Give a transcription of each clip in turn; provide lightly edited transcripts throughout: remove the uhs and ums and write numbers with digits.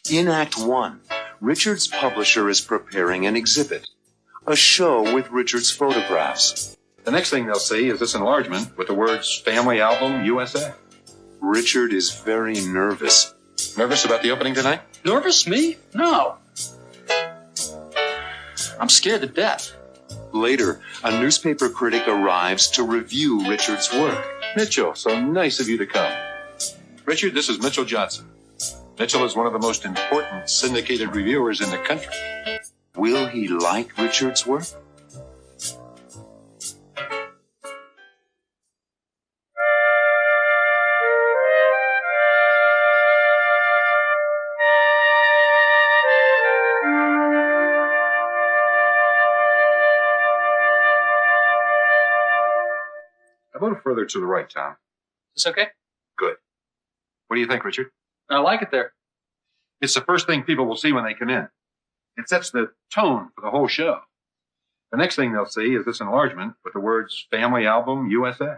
In Act 1, Richard's publisher is preparing an exhibit, a show with Richard's photographs. The next thing they'll see is this enlargement with the words Family Album USA. Richard is very nervous. Nervous about the opening tonight? Nervous? Me? No. I'm scared to death. Later, a newspaper critic arrives to review Richard's work. Mitchell, so nice of you to come. Richard, this is Mitchell Johnson. Mitchell is one of the most important syndicated reviewers in the country. Will he like Richard's work? A little further to the right, Tom. Is this okay? Good. What do you think, Richard? I like it there. It's the first thing people will see when they come in. It sets the tone for the whole show. The next thing they'll see is this enlargement with the words Family Album USA.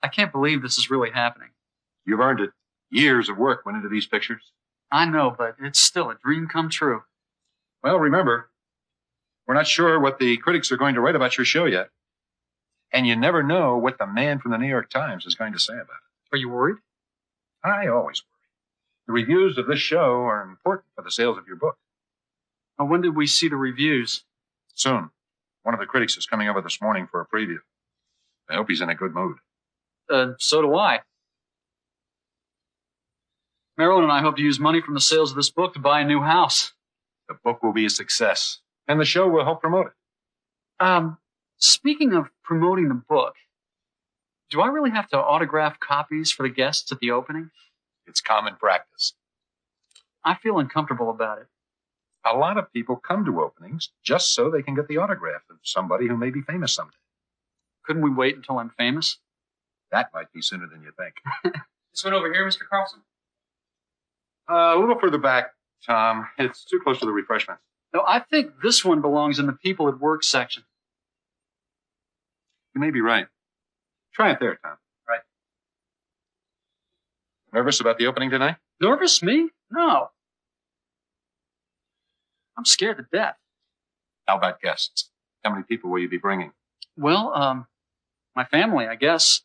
I can't believe this is really happening. You've earned it. Years of work went into these pictures. I know, but it's still a dream come true. Well, remember, we're not sure what the critics are going to write about your show yet. And you never know what the man from the New York Times is going to say about it. Are you worried? I always worry. The reviews of this show are important for the sales of your book. Now, when did we see the reviews? Soon. One of the critics is coming over this morning for a preview. I hope he's in a good mood. So do I. Marilyn and I hope to use money from the sales of this book to buy a new house. The book will be a success, and the show will help promote it. Speaking of promoting the book, do I really have to autograph copies for the guests at the opening? It's common practice. I feel uncomfortable about it. A lot of people come to openings just so they can get the autograph of somebody who may be famous someday. Couldn't we wait until I'm famous? That might be sooner than you think. This one over here, Mr. Carlson? A little further back, Tom. It's too close to the refreshments. No, I think this one belongs in the people at work section. You may be right. Try it there, Tom. Right. Nervous about the opening tonight? Nervous? Me? No. I'm scared to death. How about guests? How many people will you be bringing? Well, my family, I guess.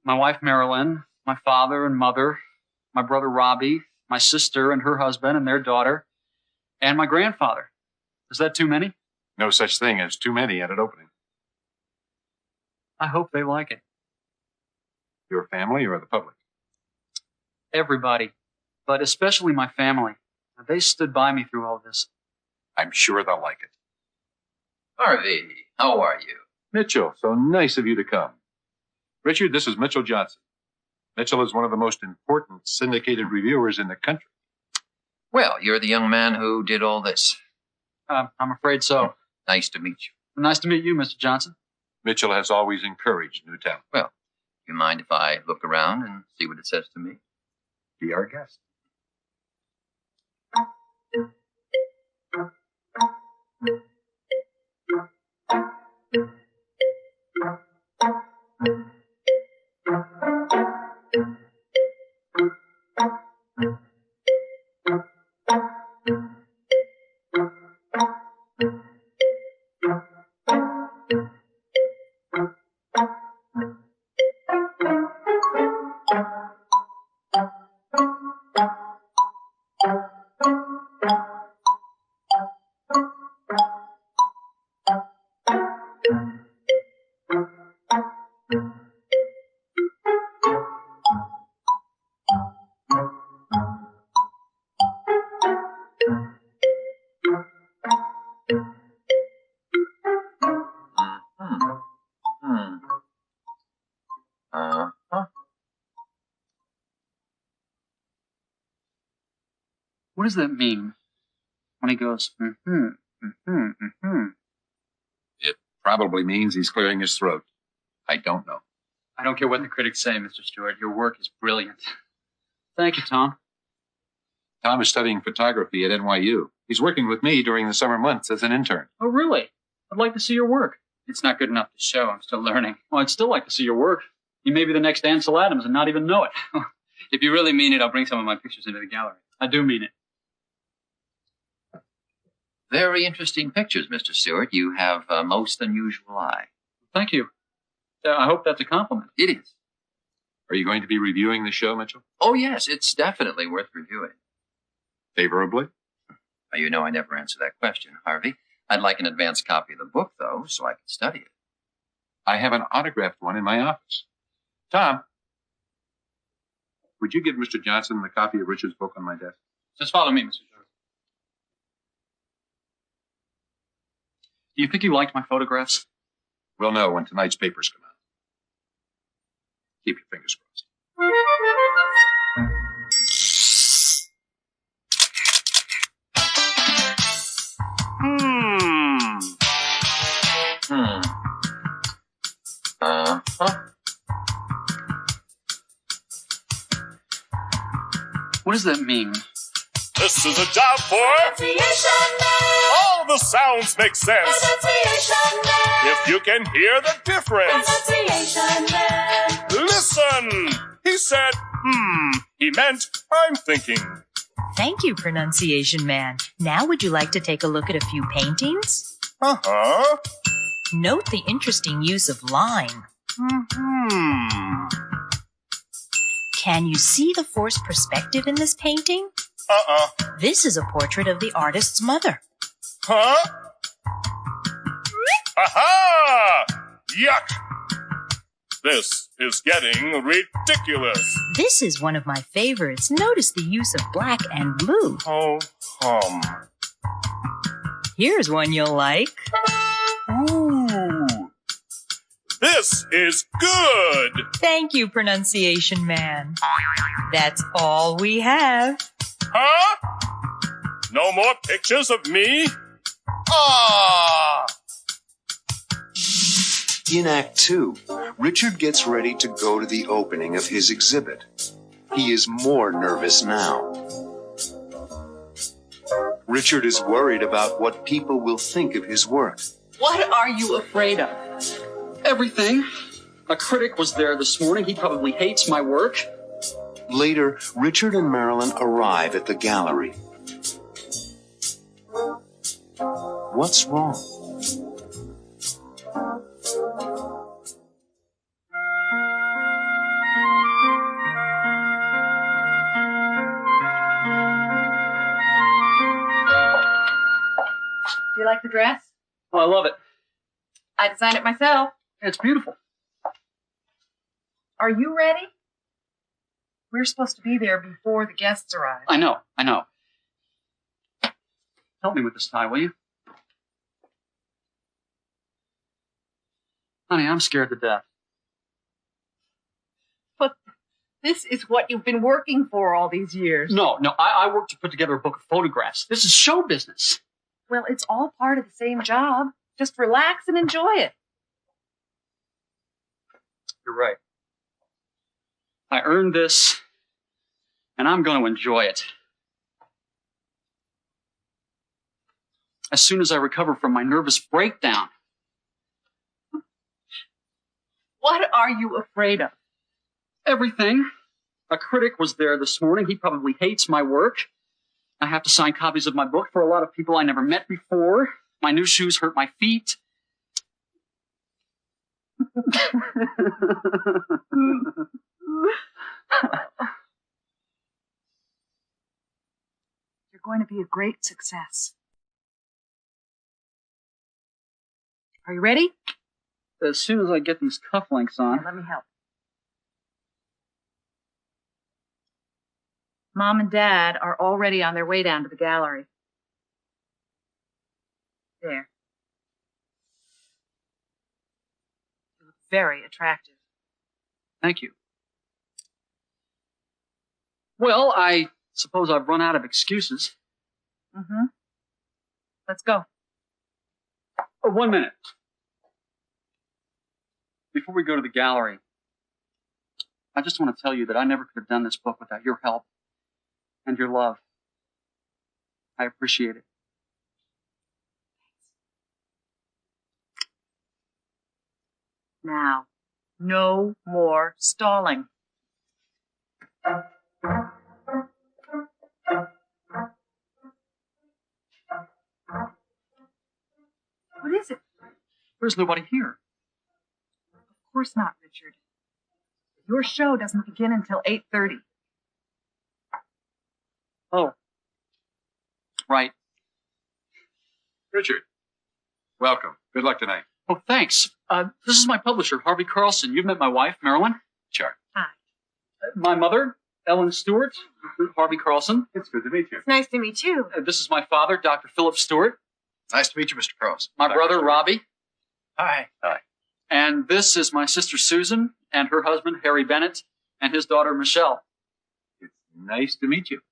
My wife, Marilyn, my father and mother, my brother, Robbie, my sister and her husband and their daughter, and my grandfather. Is that too many? No such thing as too many at an opening. I hope they like it. Your family or the public? Everybody, but especially my family. They stood by me through all this. I'm sure they'll like it. Harvey, how are you? Mitchell, so nice of you to come. Richard, this is Mitchell Johnson. Mitchell is one of the most important syndicated reviewers in the country. Well, you're the young man who did all this. I'm afraid so. Nice to meet you. Nice to meet you, Mr. Johnson. Mitchell has always encouraged new talent. Well, do you mind if I look around and see what it says to me? Be our guest. What does that mean when he goes, It probably means he's clearing his throat. I don't know. I don't care what the critics say, Mr. Stewart. Your work is brilliant. Thank you, Tom. Tom is studying photography at NYU. He's working with me during the summer months as an intern. Oh, really? I'd like to see your work. It's not good enough to show. I'm still learning. Well, I'd still like to see your work. You may be the next Ansel Adams and not even know it. If you really mean it, I'll bring some of my pictures into the gallery. I do mean it. Very interesting pictures, Mr. Stewart. You have a most unusual eye. Thank you. I hope that's a compliment. It is. Are you going to be reviewing the show, Mitchell? Oh, yes, it's definitely worth reviewing. Favorably? Now, you know I never answer that question, Harvey. I'd like an advance copy of the book, though, so I can study it. I have an autographed one in my office. Tom, would you give Mr. Johnson the copy of Richard's book on my desk? Just follow me, Mr. Jones. Do you think you liked my photographs? We'll know when tonight's papers come out. Keep your fingers crossed. What does that mean? This is a job for all the sounds make sense. If you can hear the difference. Listen! He said, He meant, I'm thinking. Thank you, Pronunciation Man. Now would you like to take a look at a few paintings? Uh-huh. Note the interesting use of line. Can you see the forced perspective in this painting? This is a portrait of the artist's mother. Huh? Aha! Yuck! This is getting ridiculous. This is one of my favorites. Notice the use of black and blue. Oh, Here's one you'll like. Ooh. This is good. Thank you, Pronunciation Man. That's all we have. Huh? No more pictures of me? Ah! In Act 2, Richard gets ready to go to the opening of his exhibit. He is more nervous now. Richard is worried about what people will think of his work. What are you afraid of? Everything. A critic was there this morning. He probably hates my work. Later, Richard and Marilyn arrive at the gallery. What's wrong? Do you like the dress? Oh, I love it. I designed it myself. It's beautiful. Are you ready? We're supposed to be there before the guests arrive. I know. Help me with this tie, will you? Honey, I'm scared to death. But this is what you've been working for all these years. No, I worked to put together a book of photographs. This is show business. Well, it's all part of the same job. Just relax and enjoy it. You're right. I earned this, and I'm going to enjoy it. As soon as I recover from my nervous breakdown. What are you afraid of? Everything. A critic was there this morning. He probably hates my work. I have to sign copies of my book for a lot of people I never met before. My new shoes hurt my feet. You're going to be a great success. Are you ready? As soon as I get these cufflinks on. Here, let me help. Mom and Dad are already on their way down to the gallery. There. You look very attractive. Thank you. Well, I suppose I've run out of excuses. Mm-hmm. Let's go. Oh, 1 minute. Before we go to the gallery, I just want to tell you that I never could have done this book without your help and your love. I appreciate it. Now, no more stalling. There's nobody here. Of course not, Richard. Your show doesn't begin until 8:30. Oh. Right. Richard, welcome. Good luck tonight. Oh, thanks. This is my publisher, Harvey Carlson. You've met my wife, Marilyn. Sure. Hi. My mother, Ellen Stewart. Harvey Carlson. It's good to meet you. It's nice to meet you. This is my father, Dr. Philip Stewart. Nice to meet you, Mr. Cross. My Dr. brother, Stewart. Robbie. Hi. Hi. And this is my sister, Susan, and her husband, Harry Bennett, and his daughter, Michelle. It's nice to meet you.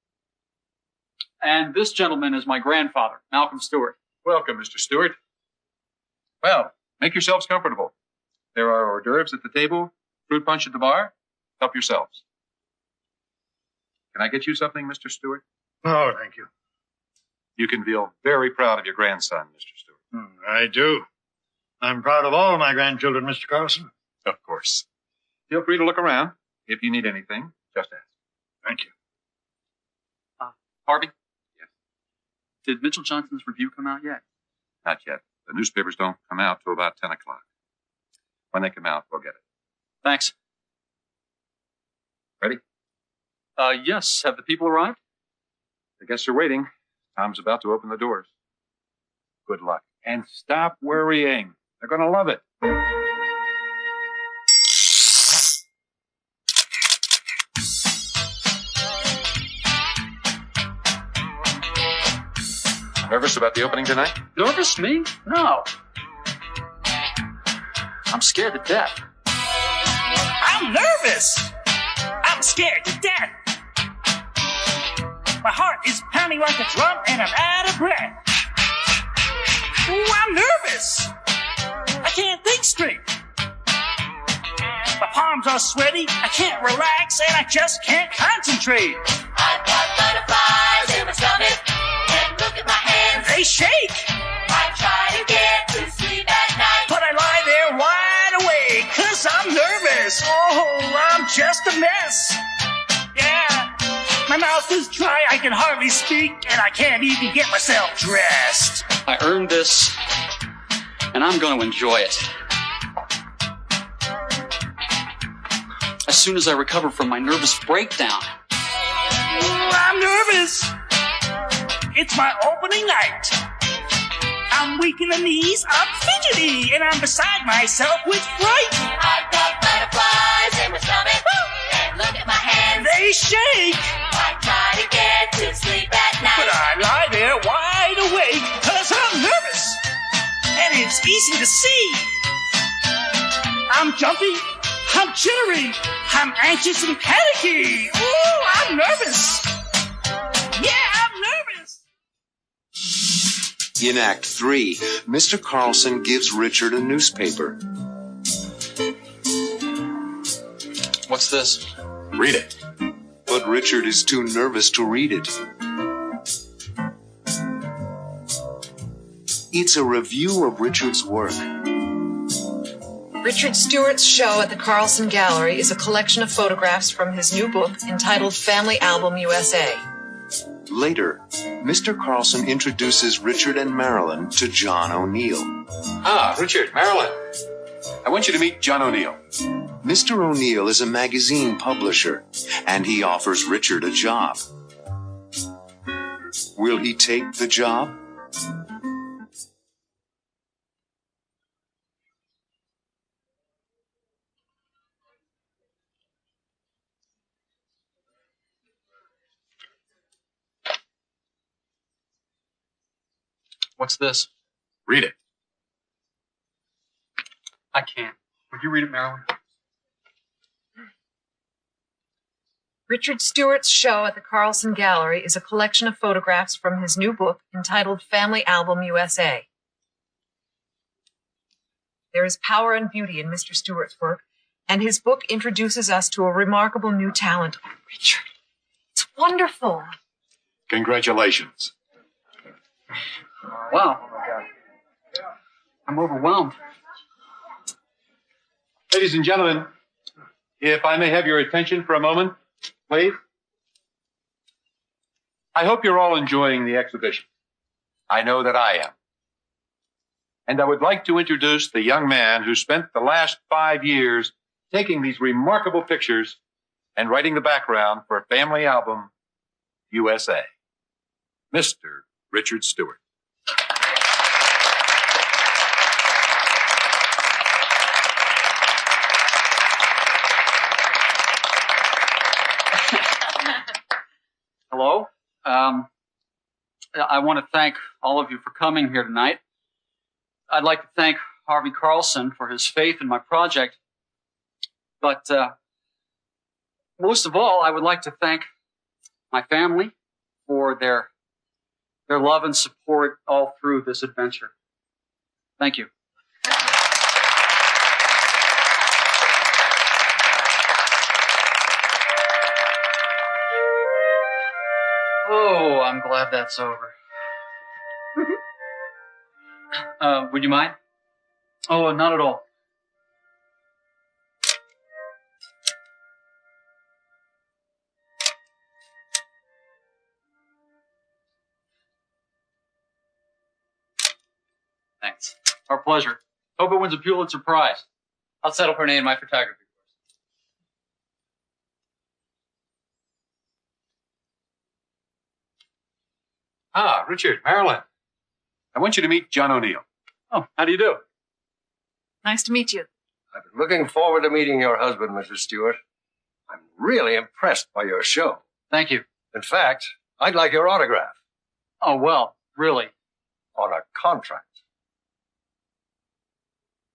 And this gentleman is my grandfather, Malcolm Stewart. Welcome, Mr. Stewart. Well, make yourselves comfortable. There are hors d'oeuvres at the table, fruit punch at the bar. Help yourselves. Can I get you something, Mr. Stewart? Oh, thank you. You can feel very proud of your grandson, Mr. Stewart. I do. I'm proud of all of my grandchildren, Mr. Carlson. Of course. Feel free to look around. If you need anything, just ask. Thank you. Harvey? Yes. Did Mitchell Johnson's review come out yet? Not yet. The newspapers don't come out till about 10 o'clock. When they come out, we'll get it. Thanks. Ready? Yes. Have the people arrived? The guests are waiting. Tom's about to open the doors. Good luck. And stop worrying. They're going to love it. Nervous about the opening tonight? Nervous? Me? No. I'm scared to death. I'm nervous. I'm scared to death. My heart is pounding like a drum and I'm out of breath. Ooh, I'm nervous. I can't think straight. My palms are sweaty. I can't relax and I just can't concentrate. I've got butterflies in my stomach and look at my hands. They shake. I try to get to sleep at night, But I lie there wide awake 'cause I'm nervous. Oh, I'm just a mess. Yeah, my mouth is dry, I can hardly speak, and I can't even get myself dressed. I earned this, and I'm going to enjoy it. As soon as I recover from my nervous breakdown. Ooh, I'm nervous. It's my opening night. I'm weak in the knees, I'm fidgety, and I'm beside myself with fright. I've got butterflies in my stomach, and look at my hands. They shake, I try to get to sleep at night, but I lie there wide awake 'cause I'm nervous, and it's easy to see. I'm jumpy, I'm jittery, I'm anxious and panicky. Ooh, I'm nervous. Yeah, I'm nervous. In Act 3, Mr. Carlson gives Richard a newspaper. What's this? Read it. But Richard is too nervous to read it. It's a review of Richard's work. Richard Stewart's show at the Carlson Gallery is a collection of photographs from his new book entitled Family Album USA. Later, Mr. Carlson introduces Richard and Marilyn to John O'Neill. Ah, Richard, Marilyn. I want you to meet John O'Neill. Mr. O'Neill is a magazine publisher, and he offers Richard a job. Will he take the job? What's this? Read it. I can't. Would you read it, Marilyn? Richard Stewart's show at the Carlson Gallery is a collection of photographs from his new book entitled Family Album USA. There is power and beauty in Mr. Stewart's work, and his book introduces us to a remarkable new talent. Oh, Richard, it's wonderful. Congratulations. Wow. I'm overwhelmed. Ladies and gentlemen, if I may have your attention for a moment, please. I hope you're all enjoying the exhibition. I know that I am. And I would like to introduce the young man who spent the last 5 years taking these remarkable pictures and writing the background for Family Album USA, Mr. Richard Stewart. Hello. I want to thank all of you for coming here tonight. I'd like to thank Harvey Carlson for his faith in my project. But most of all, I would like to thank my family for their love and support all through this adventure. Thank you. Oh, I'm glad that's over. Would you mind? Oh, not at all. Thanks. Our pleasure. Hope it wins a Pulitzer Prize. I'll settle for an A in my photography course. Ah, Richard, Marilyn. I want you to meet John O'Neill. Oh, how do you do? Nice to meet you. I've been looking forward to meeting your husband, Mrs. Stewart. I'm really impressed by your show. Thank you. In fact, I'd like your autograph. Oh, well, really? On a contract.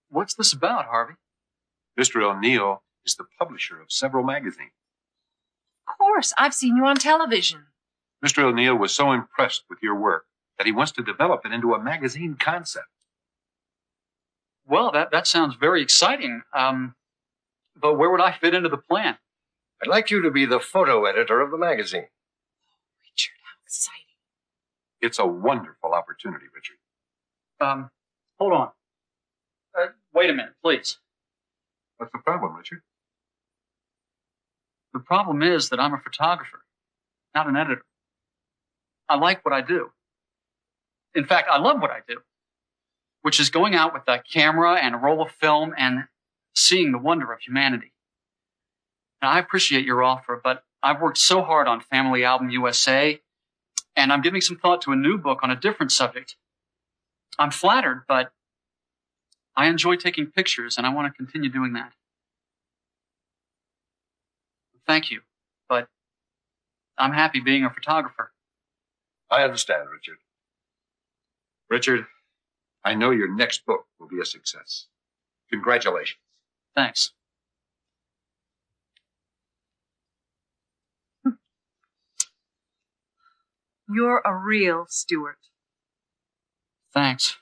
What's this about, Harvey? Mr. O'Neill is the publisher of several magazines. Of course, I've seen you on television. Mr. O'Neill was so impressed with your work that he wants to develop it into a magazine concept. Well, that sounds very exciting. But where would I fit into the plan? I'd like you to be the photo editor of the magazine. Richard, how exciting. It's a wonderful opportunity, Richard. Hold on. Wait a minute, please. What's the problem, Richard? The problem is that I'm a photographer, not an editor. I like what I do. In fact, I love what I do, which is going out with a camera and a roll of film and seeing the wonder of humanity. Now, I appreciate your offer, but I've worked so hard on Family Album USA, and I'm giving some thought to a new book on a different subject. I'm flattered, but I enjoy taking pictures, and I want to continue doing that. Thank you, but I'm happy being a photographer. I understand, Richard. Richard, I know your next book will be a success. Congratulations. Thanks. You're a real Stewart. Thanks.